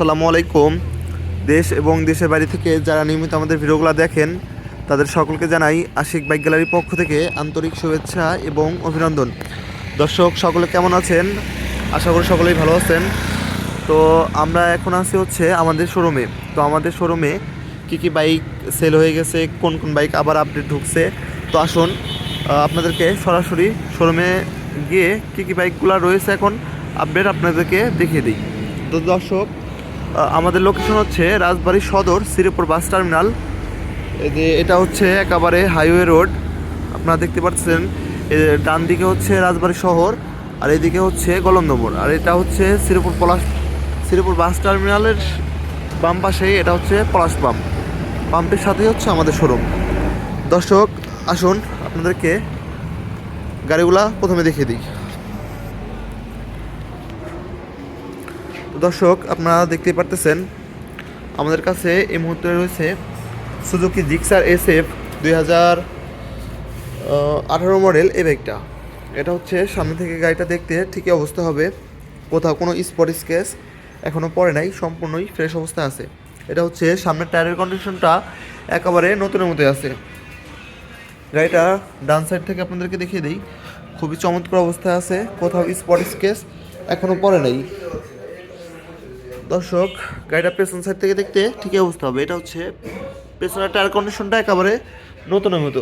আসসালামু আলাইকুম। দেশ এবং দেশের বাইরে থেকে যারা নিয়মিত আমাদের ভিডিওগুলো দেখেন তাদের সকলকে জানাই আশিক বাইক গ্যালারির পক্ষ থেকে আন্তরিক শুভেচ্ছা এবং অভিনন্দন। দর্শক সকলে কেমন আছেন? আশা করি সকলেই ভালো আছেন। তো আমরা এখন আছি হচ্ছে আমাদের শোরুমে। তো আমাদের শোরুমে কী বাইক সেল হয়ে গেছে, কোন কোন বাইক আবার আপডেট ঢুকছে, তো আসুন আপনাদেরকে সরাসরি শোরুমে গিয়ে কী বাইকগুলো রয়েছে এখন আপডেট আপনাদেরকে দেখিয়ে দিই। তো দর্শক, আমাদের লোকেশন হচ্ছে রাজবাড়ী সদর শ্রীপুর বাস টার্মিনাল। এই যে এটা হচ্ছে একেবারে হাইওয়ে রোড, আপনারা দেখতে পাচ্ছেন। ডান দিকে হচ্ছে রাজবাড়ী শহর আর এইদিকে হচ্ছে গোলন্দমোড়, আর এটা হচ্ছে শ্রীপুর বাস টার্মিনালের বাম পাশেই এটা হচ্ছে পলাশ পাম্পের সাথেই হচ্ছে আমাদের শোরুম। দর্শক আসুন আপনাদেরকে গাড়িগুলা প্রথমে দেখিয়ে দিই। দর্শক আপনারা দেখতেই পারতেছেন আমাদের কাছে এই মুহূর্তে রয়েছে সুজুকি জিক্সার SF 2018 মডেল এই বাইকটা। এটা হচ্ছে সামনে থেকে গাড়িটা দেখতে ঠিকই অবস্থা হবে, কোথাও কোনো স্পট স্কেচ এখনও পড়ে নাই, সম্পূর্ণই ফ্রেশ অবস্থায় আছে। এটা হচ্ছে সামনের টায়ারের কন্ডিশনটা একেবারে নতুনের মতোই আছে। গাড়িটা ডান সাইড থেকে আপনাদেরকে দেখিয়ে দিই, খুবই চমৎকার অবস্থায় আছে, কোথাও স্পট স্কেচ এখনও পড়ে নাই। দর্শক গাড়িটা পেছন সাইড থেকে দেখতে ঠিকই অবস্থা হবে। এটা হচ্ছে পেছনের টায়ার কন্ডিশনটা একেবারে নতুনের মতো।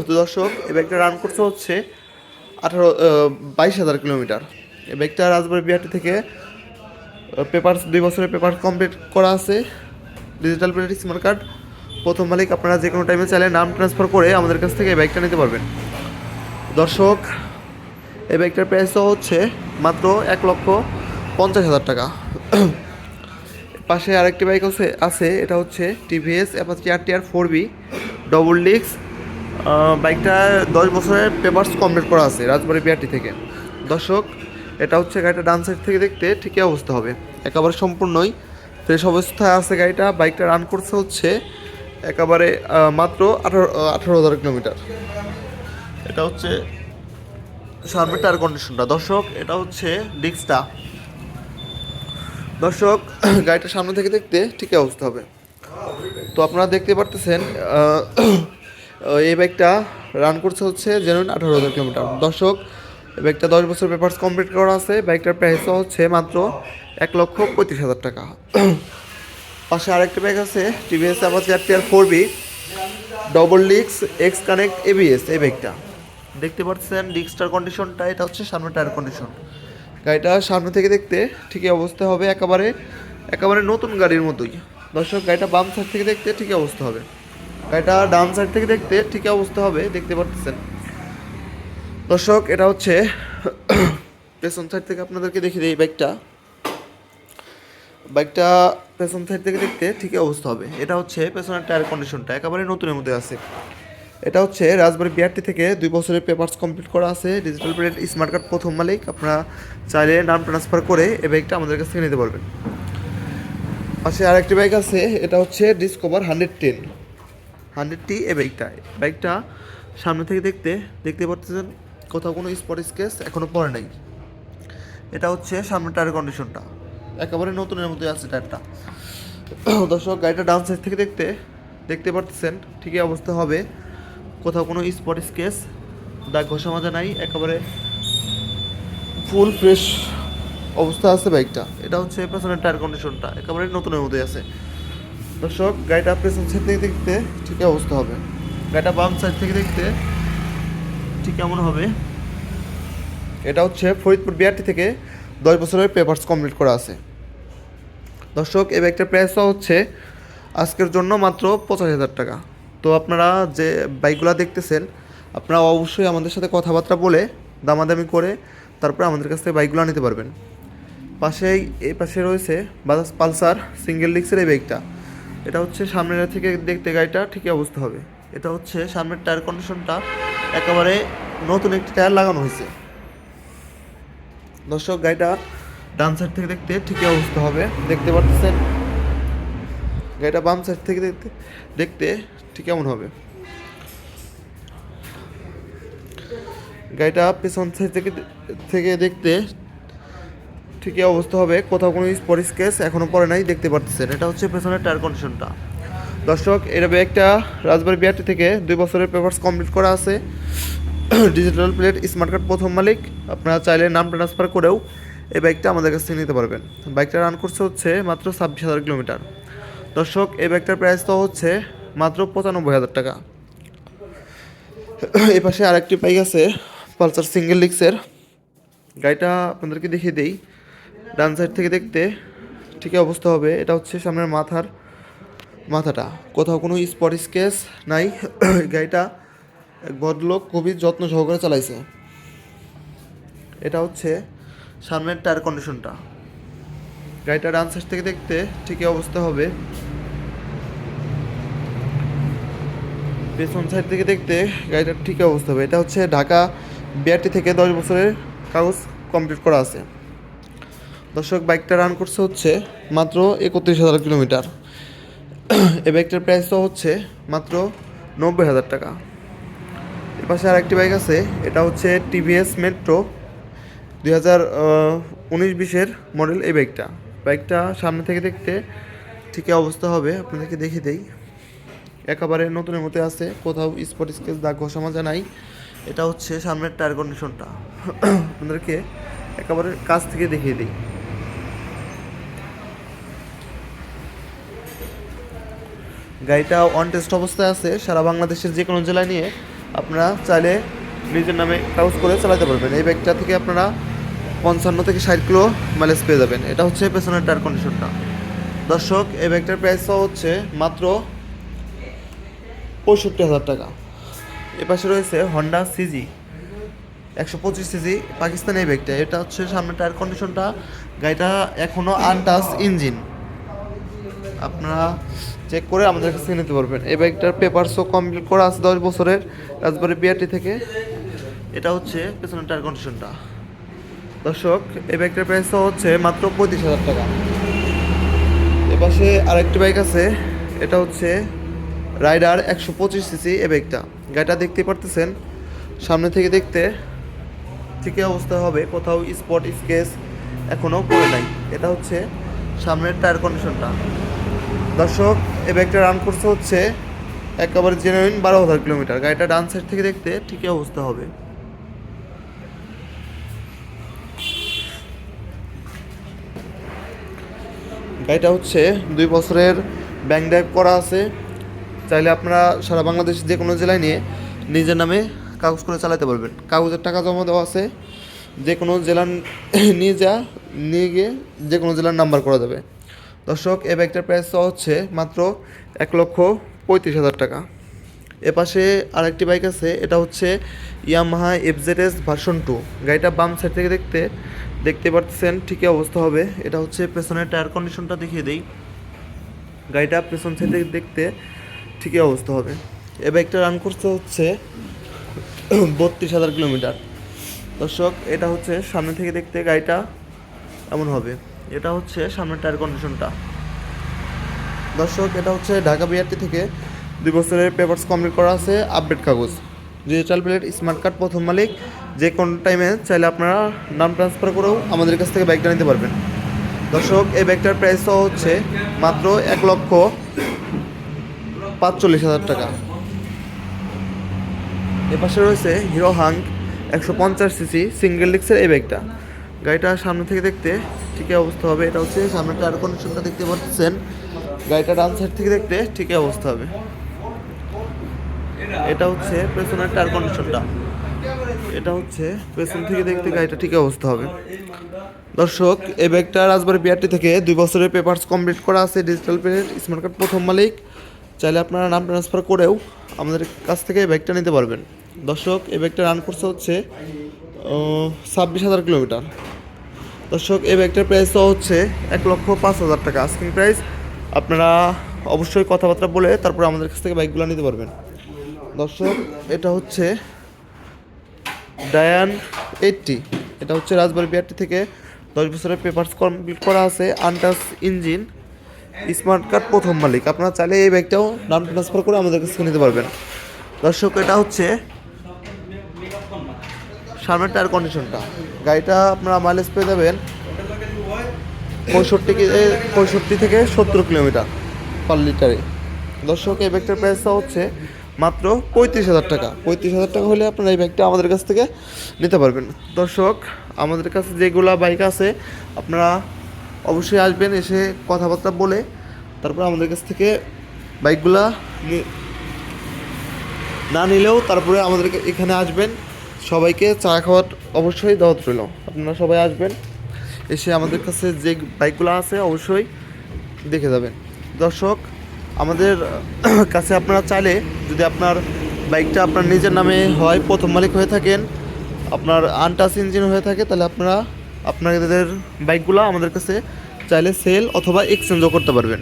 তো দর্শক এই বাইকটা রান করছে হচ্ছে 22,000 কিলোমিটার। এই বাইকটা রাজবাড়ী বিআরটি থেকে পেপারস 2 বছরের পেপার কমপ্লিট করা আছে, ডিজিটাল প্লেট স্মার্ট কার্ড। প্রথম মালিক, আপনারা যে কোনো টাইমে চাইলে নাম ট্রান্সফার করে আমাদের কাছ থেকে এই বাইকটা নিতে পারবেন। দর্শক এই বাইকটার প্রাইসও হচ্ছে মাত্র 1,50,000 টাকা। পাশে আরেকটি বাইক আছে, এটা হচ্ছে TVS Apache RTR 4B double disc. বাইকটা 10 বছরের পেপারস কমপ্লিট করা আছে রাজবাড়ী বিআরটি থেকে। দর্শক এটা হচ্ছে গাড়িটা ডান সাইড থেকে দেখতে ঠিকই অবস্থা হবে, একেবারে সম্পূর্ণই ফ্রেশ অবস্থায় আছে গাড়িটা। বাইকটা রান করছে হচ্ছে একেবারে মাত্র 18,000 কিলোমিটার। এটা হচ্ছে সামনের টায়ার কন্ডিশনটা। দর্শক এটা হচ্ছে ডিস্কটা। দর্শক গাড়িটা সামনে থেকে দেখতে ঠিকই অবস্থা হবে। তো আপনারা দেখতে পারতেছেন এই বাইকটা রান করছে হচ্ছে জেনুইন 18,000 কিলোমিটার। দর্শক এই বাইকটা 10 বছর পেপারস কমপ্লিট করা আছে। বাইকটার প্রাইসও হচ্ছে মাত্র 1,35,000 টাকা। পাশে আরেকটা বাইক আছে TVS Apache RTR 4B double disc x connect ABS। এই বাইকটা দেখতে পাচ্ছেন ডিস্কটার কন্ডিশনটা, এটা হচ্ছে সামনের টায়ার কন্ডিশন। গাড়িটা সামনে থেকে দেখতে ঠিকই অবস্থা হবে, একেবারে নতুন গাড়ির মতোই। দর্শক গাড়িটা বাম সাইড থেকে দেখতে ঠিকই অবস্থা হবে, গাড়িটা ডান সাইড থেকে দেখতে ঠিকই অবস্থা হবে, দেখতে পাচ্ছেন। দর্শক এটা হচ্ছে পেছন সাইড থেকে আপনাদেরকে দেখিয়ে দিই। বাইকটা পেছন সাইড থেকে দেখতে ঠিকই অবস্থা হবে। এটা হচ্ছে পেছনের টায়ার কন্ডিশনটা একেবারে নতুনের মধ্যে আছে। এটা হচ্ছে রাজবাড়ী বিআরটি থেকে 2 বছরের পেপারস কমপ্লিট করা আছে, ডিজিটাল প্লেট স্মার্ট কার্ড। প্রথম মালিক, আপনারা চাইলে নাম ট্রান্সফার করে এই বাইকটা আমাদের কাছ থেকে নিতে পারবেন। পাশে আরেকটি বাইক আছে, এটা হচ্ছে ডিসকভার 110T। এই বাইকটা সামনে থেকে দেখতে পাচ্ছেন, কোথাও কোনো স্পট স্কেচ এখনও পড়ে নাই। এটা হচ্ছে সামনের টায়ার কন্ডিশনটা একেবারে নতুনের মধ্যে আছে টায়ারটা। দর্শক গাড়িটা ডাউন সাইড থেকে দেখতে পাচ্ছেন ঠিকই অবস্থা হবে, কোথাও কোনো স্পট স্কেচ দাগ ঘষা মাজা নাই, একেবারে ফুল ফ্রেশ অবস্থা আছে বাইকটা। এটা হচ্ছে পেছনের টায়ার কন্ডিশনটা একেবারে নতুনের মধ্যে আছে। দর্শক গাড়িটা পেছন সাইড থেকে দেখতে ঠিকই অবস্থা হবে, গাড়িটা বাম সাইড থেকে দেখতে ঠিক কেমন হবে। এটা হচ্ছে ফরিদপুর বিআরটি থেকে 10 বছরের পেপারস কমপ্লিট করা আছে। দর্শক এই বাইকটার প্রাইসও হচ্ছে আজকের জন্য মাত্র 50,000 টাকা। তো আপনারা যে বাইকগুলো দেখতেছেন, আপনারা অবশ্যই আমাদের সাথে কথাবার্তা বলে দামাদামি করে তারপরে আমাদের কাছ থেকে বাইকগুলো নিতে পারবেন। এই পাশে রয়েছে বাজাজ পালসার সিঙ্গেল ডিস্কের এই বাইকটা। এটা হচ্ছে সামনের থেকে দেখতে গাড়িটা ঠিকই অবস্থা হবে। এটা হচ্ছে সামনের টায়ার কন্ডিশনটা একেবারে নতুন একটি টায়ার লাগানো হয়েছে। দর্শক গাড়িটা ডান সাইড থেকে দেখতে ঠিকই অবস্থা হবে, দেখতে পাচ্ছেন। গাড়িটা বাম সাইড থেকে দেখতে ঠিক কেমন হবে। গাড়িটা পেছন সাইড থেকে দেখতে ঠিকই অবস্থা হবে, কোথাও কোনো স্পট স্কেচ এখনও পড়ে নাই, দেখতে পাচ্ছেন। এটা হচ্ছে পেছনের টায়ার কন্ডিশনটা। দর্শক, এটা একটা রাজবাড়ী বিআরটি থেকে 2 বছরের পেপারস কমপ্লিট করা আছে, ডিজিটাল প্লেট, স্মার্ট কার্ড প্রথম মালিক। আপনারা চাইলে নাম ট্রান্সফার করেও এই বাইকটা আমাদের কাছ থেকে নিতে পারবেন। বাইকটা রান করছে হচ্ছে মাত্র 26,000 কিলোমিটার। দর্শক, এই বাইকটার প্রাইস তো হচ্ছে মাত্র 95,000 টাকা। এই পাশে আরেকটি বাইক আছে পালসার সিঙ্গেল ডিস্কের। গাড়িটা আপনাদেরকে দেখিয়ে দেই। ডান সাইড থেকে দেখতে ঠিকই অবস্থা হবে। এটা হচ্ছে সামনের মাথাটা, কোথাও কোনো স্পট স্কেচ নাই। গাড়িটা এক ভদ্রলোক খুবই যত্ন সহকারে চালাইছে। এটা হচ্ছে সামনের টায়ার কন্ডিশনটা। গাড়িটা ডান সাইড থেকে দেখতে ঠিকই অবস্থা হবে। পেছন সাইড থেকে দেখতে গাড়িটার ঠিকই অবস্থা হবে। এটা হচ্ছে ঢাকা বিআরটি থেকে 10 বছরের কাগজ কমপ্লিট করা আছে। দর্শক, বাইকটা রান করছে হচ্ছে মাত্র 31,000 কিলোমিটার। এই বাইকটার প্রাইস তো হচ্ছে মাত্র 90,000 টাকা। এর পাশে আরেকটি বাইক আছে, এটা হচ্ছে টিভিএস মেট্রো 2019-20 মডেল। এই বাইকটা সামনে থেকে দেখতে ঠিকই অবস্থা হবে, আপনাদেরকে দেখে দেই। একেবারে নতুনের মতো আছে, কোথাও স্পট স্কেচ দাগ ঘষা মাজা নাই। এটা হচ্ছে সামনের টায়ার কন্ডিশনটা, আপনাদেরকে একেবারে কাছ থেকে দেখিয়ে দিই। গাড়িটা অন টেস্ট অবস্থায় আছে। সারা বাংলাদেশের যে কোনো জেলায় নিয়ে আপনারা চাইলে নিজের নামে কাগজ করে চালাতে পারবেন। এই বাইকটা থেকে আপনারা 55 থেকে 60 কিলো মাইলেজ পেয়ে যাবেন। এটা হচ্ছে পেছনের টায়ার কন্ডিশনটা। দর্শক, এই বাইকটার প্রাইসটা হচ্ছে মাত্র 65,000 টাকা। এপাশে রয়েছে হন্ডা সিজি 125 সিজি পাকিস্তানি। এই বাইকটা, এটা হচ্ছে সামনের টায়ার কন্ডিশনটা। গাড়িটা এখনও আনটাচ ইঞ্জিন, আপনারা চেক করে আমাদের কাছ থেকে নিতে পারবেন। এই বাইকটার পেপারসও কমপ্লিট করা আছে 10 বছরের, রাজবাড়ী বিআরটি থেকে। এটা হচ্ছে পেছনের টায়ার কন্ডিশনটা। দর্শক, এই বাইকটার প্রাইসও হচ্ছে মাত্র 35,000 টাকা। এপাশে আরেকটি বাইক আছে, এটা হচ্ছে রাইডার 125 সিসি। এই বাইকটা, গাড়িটা দেখতে পারতেছেন, সামনে থেকে দেখতে ঠিকই অবস্থা হবে, কোথাও স্পট স্কেচ এখনও পড়ে নাই। এটা হচ্ছে সামনের টায়ার কন্ডিশনটা। দর্শক, এই বাইকটা রান করছে হচ্ছে একেবারে জেনুইন 12,000 কিলোমিটার। গাড়িটা ডান সাইড থেকে দেখতে ঠিকই অবস্থা হবে। গাড়িটা হচ্ছে 2 বছরের ব্যাংক ড্রাইভ করা আছে। চাইলে আপনারা সারা বাংলাদেশ যে কোনো জেলায় নিয়ে নিজের নামে কাগজ করে চালাতে পারবেন। কাগজের টাকা জমা দেওয়া আছে, যে কোনো জেলার নিয়ে গিয়ে যে কোনো জেলার নাম্বার করা যাবে। দর্শক, এই বাইকটার প্রাইস হচ্ছে মাত্র 1,35,000 টাকা। এপাশে আরেকটি বাইক আছে, এটা হচ্ছে ইয়ামাহা FZS ভার্সন 2। গাড়িটা বাম সাইড থেকে দেখতে পাচ্ছেন ঠিকই অবস্থা হবে। এটা হচ্ছে পেছনের টায়ার কন্ডিশনটা দেখিয়ে দেই। গাড়িটা পেছন সাইড থেকে দেখতে ঠিকই অবস্থা হবে। এই বাইকটা রান করছে হচ্ছে 32,000 কিলোমিটার। দর্শক, এটা হচ্ছে সামনে থেকে দেখতে গাড়িটা এমন হবে। এটা হচ্ছে সামনের টায়ার কন্ডিশনটা। দর্শক, এটা হচ্ছে ঢাকা বিআরটি থেকে 2 বছরের পেপারস কমপ্লিট করা আছে, আপডেট কাগজ, ডিজিটাল প্লেট, স্মার্ট কার্ড প্রথম মালিক। যে কোনো টাইমে চাইলে আপনারা নাম ট্রান্সফার করেও আমাদের কাছ থেকে বাইকটা নিতে পারবেন। দর্শক, এই বাইকটার প্রাইসও হচ্ছে মাত্র 1,45,000 টাকা। এপাশে রয়েছে হিরো হাঙ্ক 150 সিসি সিঙ্গেল ডিস্কের এই বাইকটা। গাড়িটা সামনে থেকে দেখতে ঠিকই অবস্থা হবে। এটা হচ্ছে সামনের টায়ার কন্ডিশনটা দেখতে পাচ্ছেন। গাড়িটা ডান সাইড থেকে দেখতে ঠিকই অবস্থা হবে। এটা হচ্ছে পেছনের টায়ার কন্ডিশনটা। এটা হচ্ছে পেছন থেকে দেখতে গাড়িটা ঠিকই অবস্থা হবে। দর্শক, এই বাইকটা রাজবাড়ী বিআরটি থেকে 2 বছরের পেপারস কমপ্লিট করা আছে, ডিজিটাল প্লেট, স্মার্ট কার্ড প্রথম মালিক। চাইলে আপনারা নাম ট্রান্সফার করেও আমাদের কাছ থেকে এই বাইকটা নিতে পারবেন। দর্শক, এই বাইকটা রান করছে হচ্ছে 26,000 কিলোমিটার। দর্শক, এই বাইকটার প্রাইস হচ্ছে 1,05,000 টাকা আস্কিং প্রাইস। আপনারা অবশ্যই কথাবার্তা বলে তারপরে আমাদের কাছ থেকে বাইকগুলো নিতে পারবেন। দর্শক, এটা হচ্ছে ডায়ান 80। এটা হচ্ছে রাজবাড়ী বিআরটি থেকে 10 বছরের পেপারস কমপ্লিট করা আছে, আনটাচ ইঞ্জিন, স্মার্ট কার্ড প্রথম মালিক। আপনারা চাইলে এই বাইকটাও নাম ট্রান্সফার করে আমাদের কাছে নিতে পারবেন। দর্শক, এটা হচ্ছে সামনের টায়ার কন্ডিশনটা। গাড়িটা আপনারা মাইলেজ পেয়ে যাবেন পঁয়ষট্টি থেকে 70 কিলোমিটার পার লিটারে। দর্শক, এই বাইকটার প্রাইসটা হচ্ছে মাত্র 35,000 টাকা। 35,000 টাকা হলে আপনারা এই বাইকটা আমাদের কাছ থেকে নিতে পারবেন। দর্শক, আমাদের কাছে যেগুলো বাইক আছে আপনারা অবশ্যই আসবেন, এসে কথাবার্তা বলে তারপর আমাদের কাছ থেকে বাইকগুলা না নিলেও তারপরে আমাদের এখানে আসবেন। সবাইকে চা খাওয়ার অবশ্যই দাওয়াত রইল। আপনারা সবাই আসবেন, এসে আমাদের কাছে যে বাইকগুলো আছে অবশ্যই দেখে যাবেন। দর্শক, আমাদের কাছে আপনারা চাইলে যদি আপনার বাইকটা আপনার নিজের নামে হয়, প্রথম মালিক হয়ে থাকেন, আপনার আনটাচ ইঞ্জিন হয়ে থাকে, তাহলে আপনারা আপনাদের বাইকগুলো আমাদের কাছে চাইলে সেল অথবা এক্সচেঞ্জও করতে পারবেন।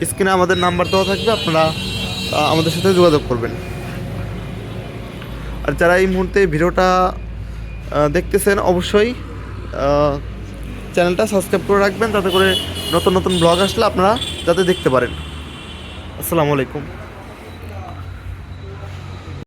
স্ক্রিনে আমাদের নাম্বার দেওয়া থাকবে, আপনারা আমাদের সাথে যোগাযোগ করবেন। আর যারা এই মুহূর্তে ভিডিওটা দেখতেছেন অবশ্যই চ্যানেলটা সাবস্ক্রাইব করে রাখবেন, যাতে করে নতুন নতুন ব্লগ আসলে আপনারা যাতে দেখতে পারেন। আসসালামু আলাইকুম।